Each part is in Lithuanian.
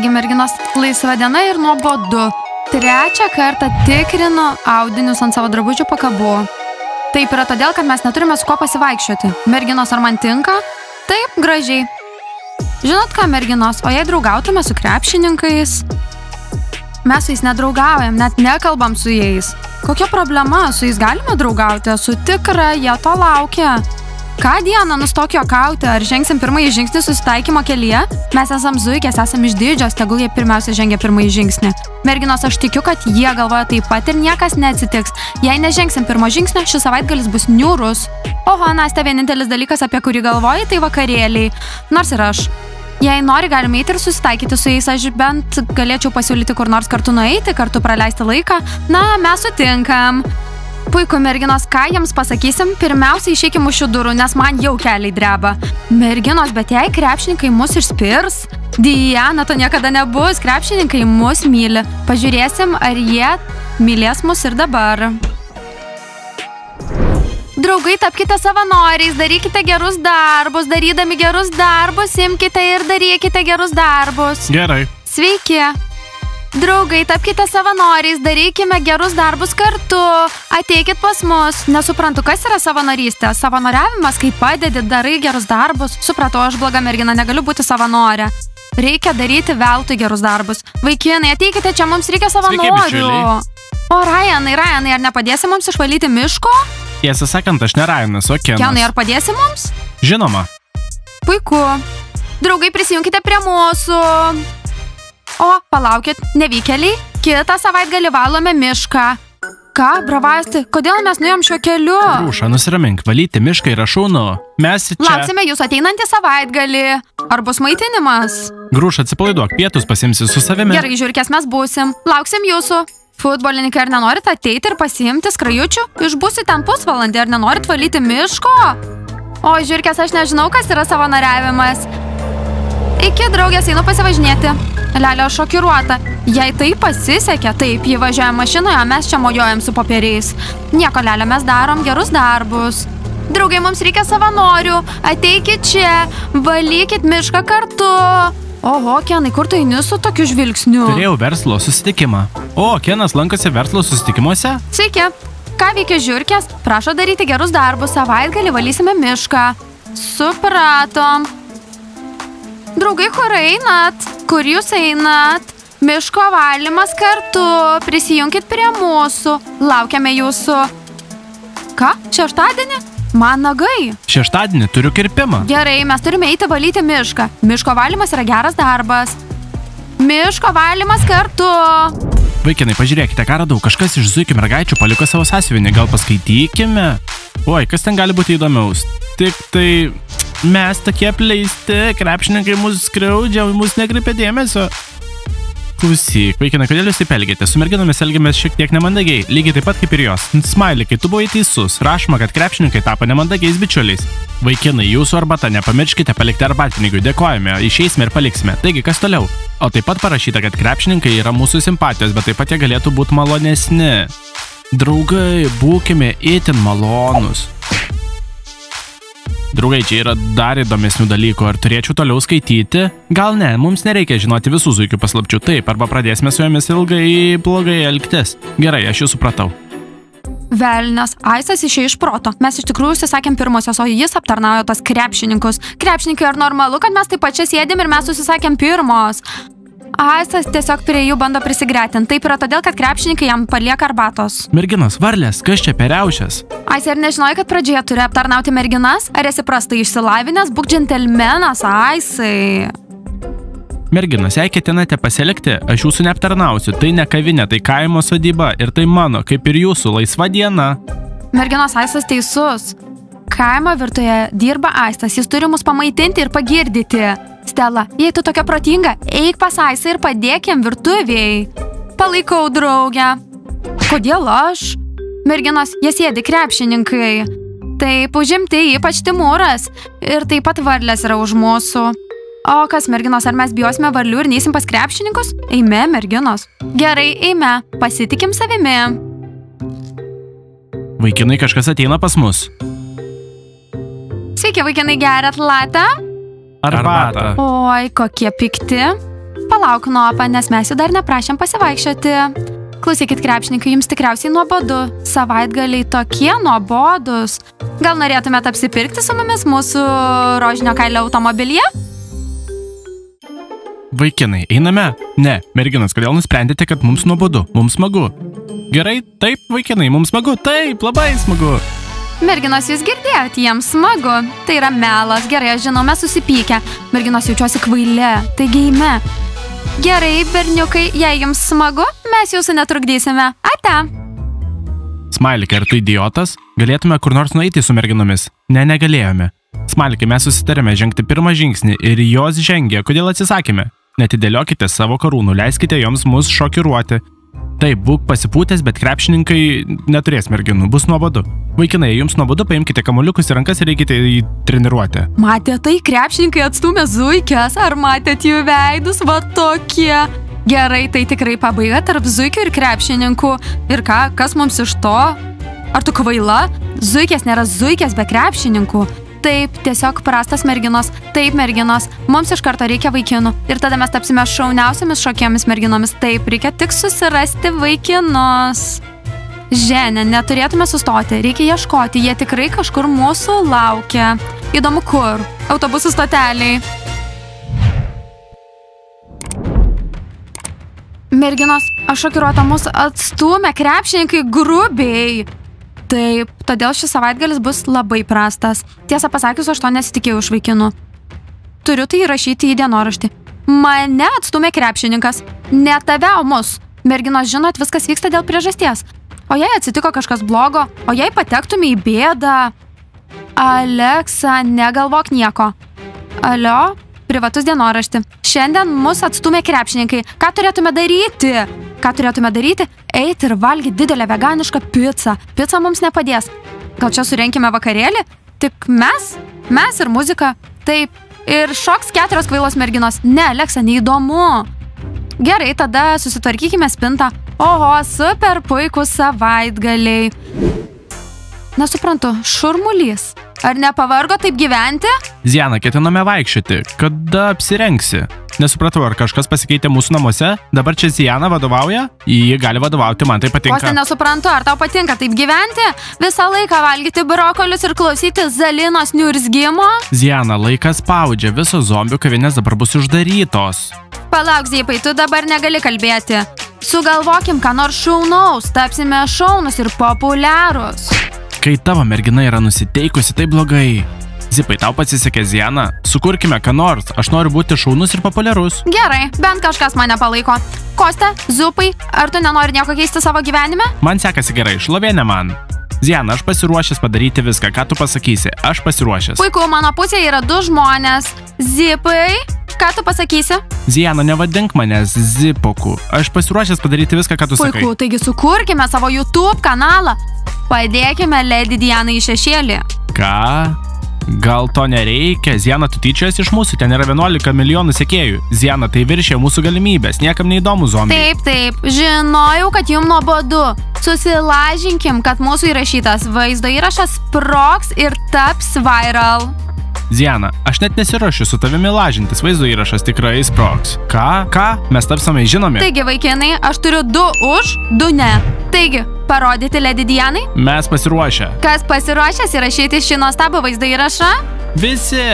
Kągi merginos, laisva diena ir nuobodu. Trečią kartą tikrinu audinius ant savo drabužių pakabų. Taip yra todėl, kad mes neturime su kuo pasivaikščioti. Merginos, ar man tinka? Taip, gražiai. Žinot ką, merginos, o jei draugautume su krepšininkais? Mes su jais nedraugaujam, net nekalbam su jais. Kokia problema? Su jais galime draugauti? Esu tikra, jie to laukia. Ką dieną nustok juokauti? Ar žengsim pirmąjį žingsnį susitaikymo kelyje? Mes esam zuikės, esam išdidžios, tegul jie pirmiausia žengia pirmąjį žingsnį. Merginos, aš tikiu, kad jie galvoja taip pat ir niekas neatsitiks. Jei nežengsim pirmo žingsnio, šis savaitgalis bus niūrus. Oho, Nastė, vienintelis dalykas, apie kurį galvoji, tai vakarėliai. Nors ir aš. Jei nori, galime eiti ir susitaikyti su jais, aš bent galėčiau pasiūlyti kur nors kartu nueiti, kartu praleisti laiką. Na, mes sutinkam. Puiku, merginos, ką jiems pasakysim? Pirmiausia, išeikim už šių durų, nes man jau keliai dreba. Merginos, bet jei krepšininkai mus išspirs? Diana, to niekada nebus, krepšininkai mus myli. Pažiūrėsim, ar jie mylės mus ir dabar. Draugai, tapkite savanoriais, darykite gerus darbus, darydami gerus darbus, imkite ir darykite gerus darbus. Gerai. Sveiki. Draugai, tapkite savanoriais, darykime gerus darbus kartu, ateikit pas mus. Nesuprantu, kas yra savanorystė. Savanoriavimas, kai padedi, darai gerus darbus. Supratau, aš bloga mergina, negaliu būti savanorė. Reikia daryti veltui gerus darbus. Vaikinai, ateikite čia, mums reikia savanorių. O Ryanai, ar nepadėsi mums išvalyti miško? Tiesą sakant, aš ne Ryanas, o Kenas. Kenai, ar padėsi mums? Žinoma. Puiku. Draugai, prisijunkite prie mūsų. O, palaukit, nevykėliai, kitą savaitgalį valome mišką. Ką, bravasti, kodėl mes nuėjom šiuo keliu? Grūša, nusiramink, valyti mišką yra šaunu. Mes čia... Lauksime jūs ateinantį savaitgalį. Ar bus maitinimas? Grūša, atsipalaiduok, pietus pasiimsi su savimi. Gerai, žiūrkės, mes būsim. Lauksim jūsų. Futbolininkai, ar nenorit ateiti ir pasiimti skrajučių? Išbūsit ten pusvalandį, ar nenorit valyti miško? O, žiūrkės, aš nežinau, kas yra savanoriavimas. Iki, draugės, einu pasivažinėti. Lelė šokiruota. Jei tai pasisekė, taip, jį važiuoja mašinoje, mes čia mojuojam su popieriais. Nieko, Lelė, mes darom gerus darbus. Draugai, mums reikia savanorių. Ateikit čia, valykit mišką kartu. Oho, Kenai, kur tu eini su tokiu žvilgsniu? Turėjau verslo susitikimą. O, Kenas lankosi verslo susitikimuose? Sveiki. Ką veikia žiurkės? Prašo daryti gerus darbus, savaitgalį valysime mišką. Supratom. Draugai, kur einat? Kur jūs einat? Miško valymas kartu. Prisijunkit prie mūsų. Laukiame jūsų. Ką? Šeštadienį? Man nagai. Šeštadienį turiu kirpimą. Gerai, mes turime eiti valyti mišką. Miško valymas yra geras darbas. Miško valymas kartu. Vaikinai, pažiūrėkite, ką radau. Kažkas iš zuikių mergaičių paliko savo sąsiuvinį. Gal paskaitykime? Oi, kas ten gali būti įdomiaus? Tik tai... Mes tokie apleisti, krepšininkai mus skriaudžia, mus nekreipia dėmesio. Klausyk, vaikinai, kodėl jūs taip elgiate? Su merginomis elgiamės šiek tiek nemandagiai, lygiai taip pat kaip ir jos. Smiley, kai tu buvai teisus, rašoma, kad krepšininkai tapo nemandagiais bičiuliais. Vaikinai, jūsų arbata, nepamirškite palikti arbatpinigių, dėkojame, išeisime ir paliksime. Taigi, kas toliau? O taip pat parašyta, kad krepšininkai yra mūsų simpatijos, bet taip pat jie galėtų būti malonesni. Draugai, būkime itin malonus. Draugai, čia yra dar įdomesnių dalykų, ar turėčiau toliau skaityti? Gal ne, mums nereikia žinoti visų zuikių paslapčių, taip, arba pradėsime su jomis ilgai, blogai elgtis. Gerai, aš jau supratau. Velnias, Aisas išėjo iš proto. Mes iš tikrųjų susisakėm pirmosios, o jis aptarnauja tas krepšininkus. Krepšininkai, ar normalu, kad mes taip pat čia sėdėm ir mes susisakėm pirmos? Aisas tiesiog prie jų bando prisigretinti. Taip yra todėl, kad krepšininkai jam palieka arbatos. Merginos, varlės, kas čia per riaušes? Aisai, ar nežinojai, kad pradžioje turi aptarnauti merginas? Ar esi prastai išsilavinęs? Būk džentelmenas, Aisai. Merginos, jei ketinate pasilikti, aš jūsų neaptarnausiu. Tai ne kavinė, tai kaimo sodyba ir tai mano, kaip ir jūsų, laisva diena. Merginos, Aisas teisus. Kaimo virtuvėje dirba Aistas, jis turi mus pamaitinti ir pagirdyti. Stela, jei tu tokia protinga, eik pas Aisą ir padėk jam virtuvėj. Palaikau, draugę. Kodėl aš? Merginos, jie sėdi krepšininkai. Taip, užimti, ypač Timūras. Ir taip pat varlės yra už mūsų. O kas, merginos, ar mes bijosime varlių ir neisim pas krepšininkus? Eime, merginos. Gerai, eime. Pasitikim savimi. Vaikinai, kažkas ateina pas mus. Sveiki, vaikinai, geriat latę? Arbatą. Oi, kokie pikti. Palauk, Nopa, nes mes jų dar neprašėm pasivaikščioti. Klausykit, krepšininkai, jums tikriausiai nuobodu. Savaitgaliai tokie nuobodus. Gal norėtumėte apsipirkti su mumis mūsų rožinio kailio automobilyje? Vaikinai, einame? Ne, merginos, kodėl nusprendėte, kad mums nuobodu? Mums smagu. Gerai, taip, vaikinai, mums smagu. Taip, labai smagu. Merginos, jūs girdėjote, jiems smagu. Tai yra melas. Gerai, aš žinau, mes susipykę. Merginos, jaučiuosi kvailė. Taigi eime. Gerai, berniukai, jei jums smagu, mes jūsų netrukdysime. Ate. Smalikai, ar tu idiotas? Galėtume kur nors nueiti su merginomis? Ne, negalėjome. Smalikai, mes susitarėme žengti pirmą žingsnį ir jos žengė. Kodėl atsisakėme? Netidėliokite savo karūnų, leiskite joms mus šokiruoti. Taip, būk pasipūtęs, bet krepšininkai neturės merginų, bus nuobodu. Vaikinai, jums nuobodu, paimkite kamuoliukus į rankas ir reikite į treniruotę. Matėte, tai krepšininkai atstumė zuikės, ar matėte jų veidus, va tokie. Gerai, tai tikrai pabaiga tarp zuikių ir krepšininkų. Ir ką, kas mums iš to? Ar tu kvaila? Zuikės nėra zuikės be krepšininkų. Taip, tiesiog prastas merginos. Taip, merginos, mums iš karto reikia vaikinų. Ir tada mes tapsime šauniausiamis šokėjomis merginomis. Taip, reikia tik susirasti vaikinus. Ženė, neturėtume sustoti, reikia ieškoti, jie tikrai kažkur mūsų laukia. Įdomu kur? Autobusų stoteliai. Merginos, aš šokiruota, mūsų atstūmė krepšininkai grubiai. Taip, todėl šis savaitgalis bus labai prastas. Tiesą pasakius, aš to nesitikėjau iš vaikinų. Turiu tai įrašyti į dienoraštį. Mane atstūmė krepšininkas. Ne tave, o mus. Merginos, žinot, viskas vyksta dėl priežasties. O jei atsitiko kažkas blogo, o jei patektume į bėdą... Aleksa, negalvok nieko. Alio, privatus dienoraštį. Šiandien mus atstūmė krepšininkai. Ką turėtume daryti? Ką turėtume daryti? Eiti ir valgyti didelę veganišką picą. Pica mums nepadės. Gal čia surenkime vakarėlį? Tik mes ir muzika. Taip, ir šoks 4 kvailos merginos. Ne, Aleksa, neįdomu. Gerai, tada susitvarkykime spintą. Oho, super puikūs savaitgaliai. Nesuprantu, šurmulys. Ar nepavargo taip gyventi? Ziana, ketiname vaikščioti. Kada apsirengsi? Nesupratau, ar kažkas pasikeitė mūsų namuose? Dabar čia Ziana vadovauja? Ji gali vadovauti, man tai patinka. Koste, nesuprantu, ar tau patinka taip gyventi? Visą laiką valgyti brokolius ir klausyti Zalinos niurzgimo? Ziana, laikas spaudžia, visos zombių kavinės dabar bus uždarytos. Palauk, Zypai, tu dabar negali kalbėti. Sugalvokim, ką nors šaunaus, tapsime šaunus ir populiarūs. Kai tavo mergina yra nusiteikusi, tai blogai. Zipai, tau pasisekė, Ziana. Sukurkime ką nors. Aš noriu būti šaunus ir populiarus. Gerai, bent kažkas mane palaiko. Koste, Zupai, ar tu nenori nieko keisti savo gyvenime? Man sekasi gerai, šlovė ne man. Ziana, aš pasiruošęs padaryti viską, ką tu pasakysi. Aš pasiruošęs. Puiku, mano pusėje yra 2 žmonės. Zipai, ką tu pasakysi? Ziana, nevadink manęs Zipoku. Aš pasiruošęs padaryti viską, ką tu sakai. Puiku, taigi sukurkime savo YouTube kanalą. Padėkime Lady Dianai į šešėlį. Ką? Gal to nereikia? Ziana, tu tyčias iš mūsų, ten yra 11 milijonų sekėjų. Ziana, tai viršė mūsų galimybės, niekam neįdomu zombiai. Taip, žinojau, kad jums nuobodu. Susilažinkim, kad mūsų įrašytas vaizdo įrašas sprogs ir taps viral. Ziana, aš net nesiruošiu su tavimi lažintis, vaizdo įrašas tikrai sprogs. Ką? Mes tapsame žinomi. Taigi, vaikinai, aš turiu 2 už, 2 ne. Taigi, parodyti Lady Dianai? Mes pasiruošę. Kas pasiruošęs įrašyti šį nuostabų vaizdo įrašą? Visi!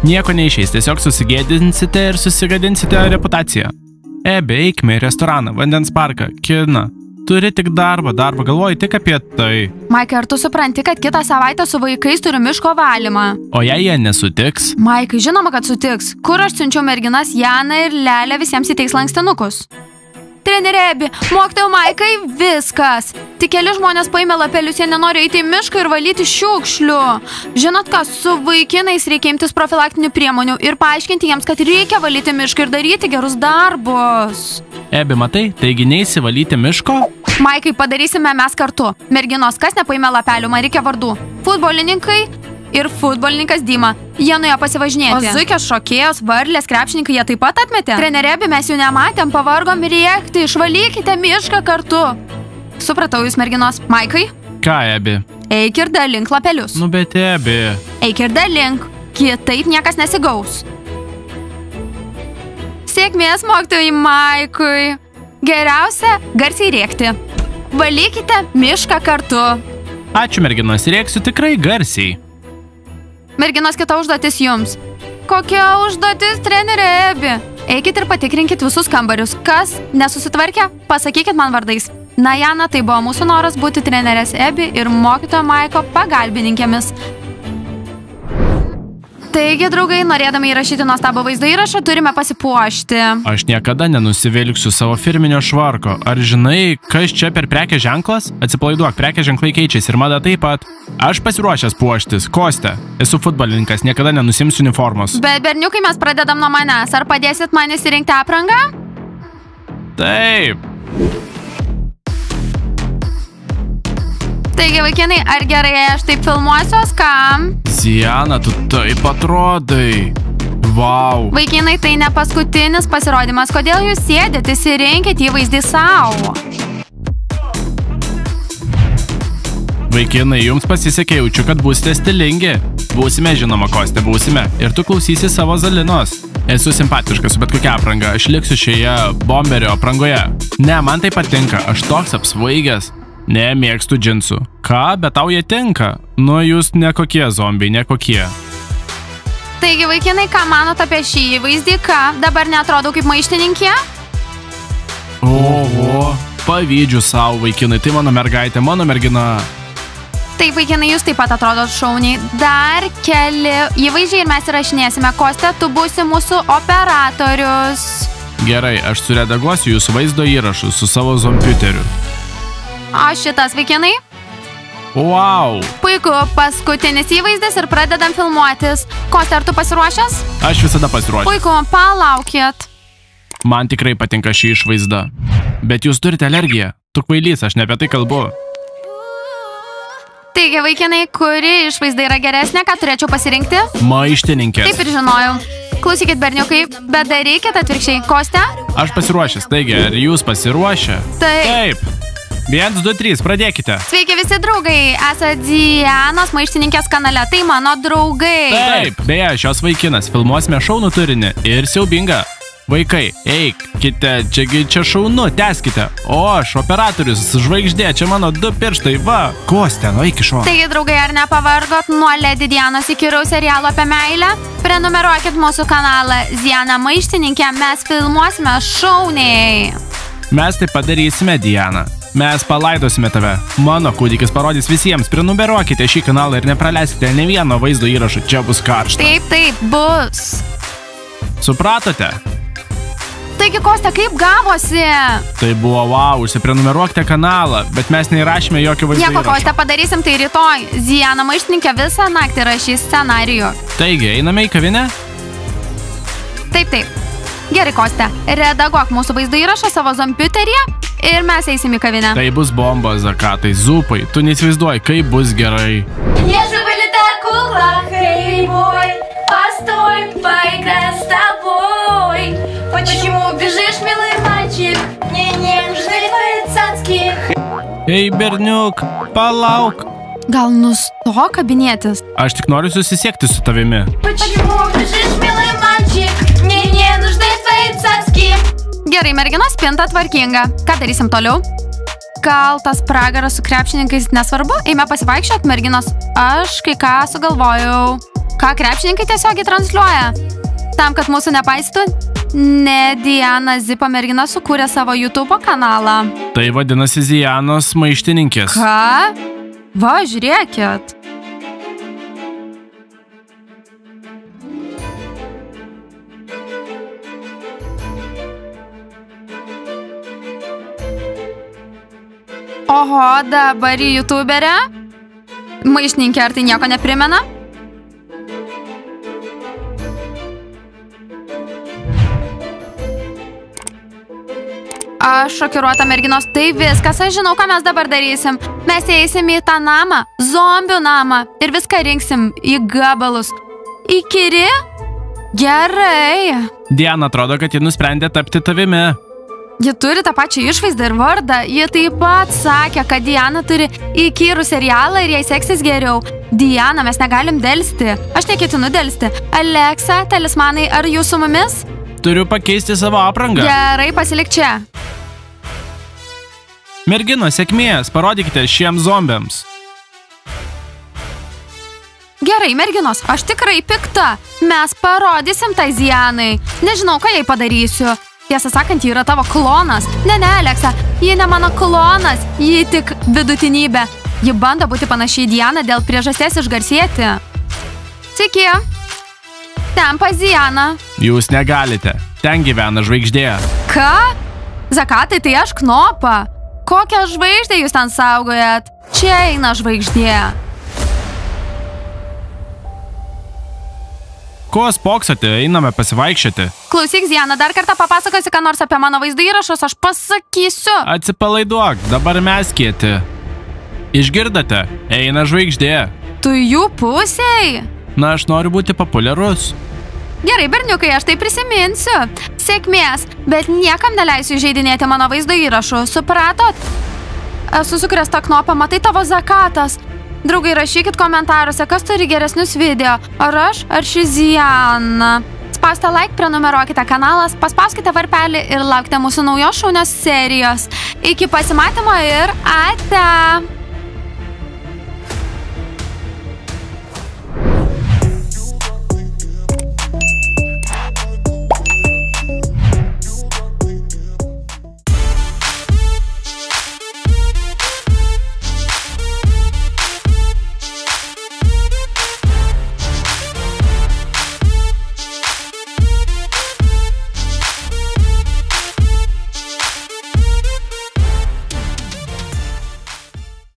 Nieko neišeis, tiesiog susigėdinsite ir susigadinsite reputaciją. Eikime į restoraną, vandens parką, kiną. Turi tik darbą, galvoji tik apie tai. Maikai, ar tu supranti, kad kitą savaitę su vaikais turiu miško valymą? O jei jie nesutiks? Maikai, žinoma, kad sutiks. Kur aš siunčiau merginas Janą ir Lelę visiems įteiks lankstinukus? Trenerėbi, mokytojau Maikai, viskas. Tik keli žmonės paėmė lapelius, jie nenori eiti į mišką ir valyti šiukšlių. Žinot ką, su vaikinais reikia imtis profilaktinių priemonių ir paaiškinti jiems, kad reikia valyti mišką ir daryti gerus darbus. Ebi, matai, taigi neisi valyti miško? Maikai, padarysime mes kartu. Merginos, kas nepaėmė lapelių, man reikia vardų. Futbolininkai ir futbolininkas Dima. Jie nuėjo pasivažinėti. O zuikės, šokėjos, varlės, krepšininkai jie taip pat atmetė. Trenerėbi, mes jų nematėm, pavargom rėkti, išvalykite mišką kartu. Supratau jūs, merginos. Maikai? Ką, Ebi? Eik ir dalink lapelius. Nu, bet Ebi. Eik ir dalink, kitaip niekas nesigaus. Sėkmės mokytojui Maikui. Geriausia garsiai rėkti. Valykite mišką kartu. Ačiū, merginos, rėksiu tikrai garsiai. Merginos, kita užduotis jums. Kokia užduotis, trenerė Ebi? Eikit ir patikrinkit visus kambarius. Kas nesusitvarkė, pasakykit man vardais. Najana, tai buvo mūsų noras būti trenerės Ebi ir mokytojo Maiko pagalbininkėmis. Taigi, draugai, norėdami įrašyti nuostabų vaizdo įrašą, turime pasipuošti. Aš niekada nenusivilksiu savo firminio švarko. Ar žinai, kas čia per prekės ženklas? Atsipalaiduok, prekės ženklai keičiasi ir mada taip pat. Aš pasiruošęs puoštis. Kostė, esu futbolininkas, niekada nenusimsiu uniformos. Bet berniukai, mes pradedam nuo manęs. Ar padėsit man įsirinkti aprangą? Taip. Taigi, vaikinai, ar gerai aš taip filmuosios, kam? Ziana, tu taip atrodai. Vau. Vaikinai, tai ne paskutinis pasirodymas. Kodėl jūs sėdėt, įsirinkit įvaizdį savo? Vaikinai, jums pasisekė, jaučiu, kad būsite stilingi. Būsime, žinoma, Kostė, būsime. Ir tu klausysi savo Zalinos. Esu simpatiškas su bet kokia apranga. Aš liksiu šioje bomberio aprangoje. Ne, man tai patinka. Aš toks apsvaigęs. Ne, mėgstu džinsų. Ką, bet tau jie tinka? Nu, jūs nekokie zombiai, nekokie. Taigi, vaikinai, ką manot apie šį įvaizdį? Ką, dabar neatrodau kaip maištininkė? Oho, pavydžiu savo, vaikinai, tai mano mergaitė, mano mergina. Taip, vaikinai, jūs taip pat atrodot šauniai. Dar keli įvaizdžiai ir mes įrašinėsime. Kostė, tu būsi mūsų operatorius. Gerai, aš suredaguosiu jūsų vaizdo įrašus su savo kompiuteriu. O šitas, vaikinai? Wow. Puiku, paskutinis įvaizdis ir pradedam filmuotis. Kostė, ar tu pasiruošęs? Aš visada pasiruošęs. Puiku, palaukit. Man tikrai patinka šį išvaizdą. Bet jūs turite alergiją. Tu kvailys, aš ne apie tai kalbu. Taigi, vaikinai, kuri išvaizda yra geresnė, ką turėčiau pasirinkti? Maištininkės. Taip ir žinojau. Klausykit, berniukai, bet darykit atvirkščiai. Kostė? Aš pasiruošęs, taigi, ar jūs pasiruošę? Taip. 1, 2, 3, pradėkite. Sveiki visi draugai, esate Dianos maištininkės kanale, tai mano draugai. Taip, beje, šios vaikinas, filmuosime šaunų turinį ir siaubingą. Vaikai, eikite, čia šaunu, tęskite. O aš, operatorius, žvaigždė, čia mano 2 pirštai, va. Kostė, nu eik iš šono. Taigi, draugai, ar nepavargot nuo Lady Dianos įkyraus serialo apie meilę? Prenumeruokit mūsų kanalą Diana maištininkė, mes filmuosime šauniai. Mes tai padarysime, Diana. Mes palaidosime tave. Mano kūdikis parodys visiems. Prenumeruokite šį kanalą ir nepraleiskite ne vieno vaizdo įrašų. Čia bus karšta. Taip, bus. Supratote? Taigi, Kostė, kaip gavosi? Tai buvo wow, užsiprenumeruokite kanalą, bet mes neįrašėme jokio vaizdo įrašo. Nieko, Kostė, padarysim tai rytoj. Diana maištininkė visą naktį rašys scenarijų. Taigi, einame į kavinę? Taip. Gerai, Kostė, redaguok mūsų vaizdo įrašą savo kompiuteryje ir mes eisim į kavinę. Tai bus bomba, Zakatai, zupai. Tu neįsivaizduoji, kaip bus gerai. Я же вылетаю кукла, хей, бой, постой, поиграй с тобой. Почему бежишь, милый мальчик? Мне не нужны твои цацки. Ei, berniuk, palauk. Gal nustok kabinėtis? Aš tik noriu susisiekti su tavimi. Почему бежишь, милый мальчик? Мне не нужны твои цацки. Gerai, merginos, spinta tvarkinga. Ką darysim toliau? Gal tas pragaras su krepšininkais nesvarbu? Eime pasivaikščiot, merginos. Aš kai ką sugalvojau. Ką krepšininkai tiesiogiai transliuoja? Tam, kad mūsų nepaisytų? Ne, Diana Zipa mergina sukūrė savo YouTube kanalą. Tai vadinasi Zianos maištininkės. Ką? Va, žiūrėkit. Oho, dabar į YouTuberę? Maištininkė, ar tai nieko neprimena? Aš šokiruota merginos, tai viskas, aš žinau, ką mes dabar darysim. Mes eisim į tą namą, zombių namą, ir viską rinksim į gabalus. Įkyri? Gerai. Diana atrodo, kad ji nusprendė tapti tavimi. Ji turi tą pačią išvaizdą ir vardą. Ji taip pat sakė, kad Diana turi įkyrų serialą ir jai seksis geriau. Diana, mes negalim delsti. Aš neketinu delsti. Aleksa, talismanai, ar jūs su mumis? Turiu pakeisti savo aprangą. Gerai, pasilik čia. Merginos, sėkmės, parodykite šiems zombiams. Gerai, merginos, aš tikrai pikta. Mes parodysim tai Zianai. Nežinau, ką jai padarysiu. Tiesą sakant, ji yra tavo klonas. Ne, Aleksa, ji ne mano klonas. Ji tik vidutinybė. Ji bando būti panašiai į Dianą dėl priežasties išgarsėti. Sveiki. Ten pas Dianą. Jūs negalite. Ten gyvena žvaigždė. Ką? Zakatai, tai aš Knopa. Kokią žvaigždę jūs ten saugojat? Čia eina žvaigždė. Ko spoksote, einame pasivaikščioti. Klausyk, Ziana, dar kartą papasakosi, ką nors apie mano vaizdo įrašus, aš pasakysiu. Atsipalaiduok, dabar mes kieti. Išgirdote, eina žvaigždė. Tu jų pusiai? Na, aš noriu būti populiarus. Gerai, berniukai, aš tai prisiminsiu. Sėkmės, bet niekam neleisiu įžeidinėti mano vaizdo įrašų, supratot? Esu sukrėsta Knopa, matai tavo Zakatas. Draugai, rašykit komentaruose, kas turi geresnius video. Ar aš, ar ši Ziana. Spauskite like, prenumeruokite kanalą, paspauskite varpelį ir laukite mūsų naujos šaunios serijos. Iki pasimatymo ir ate!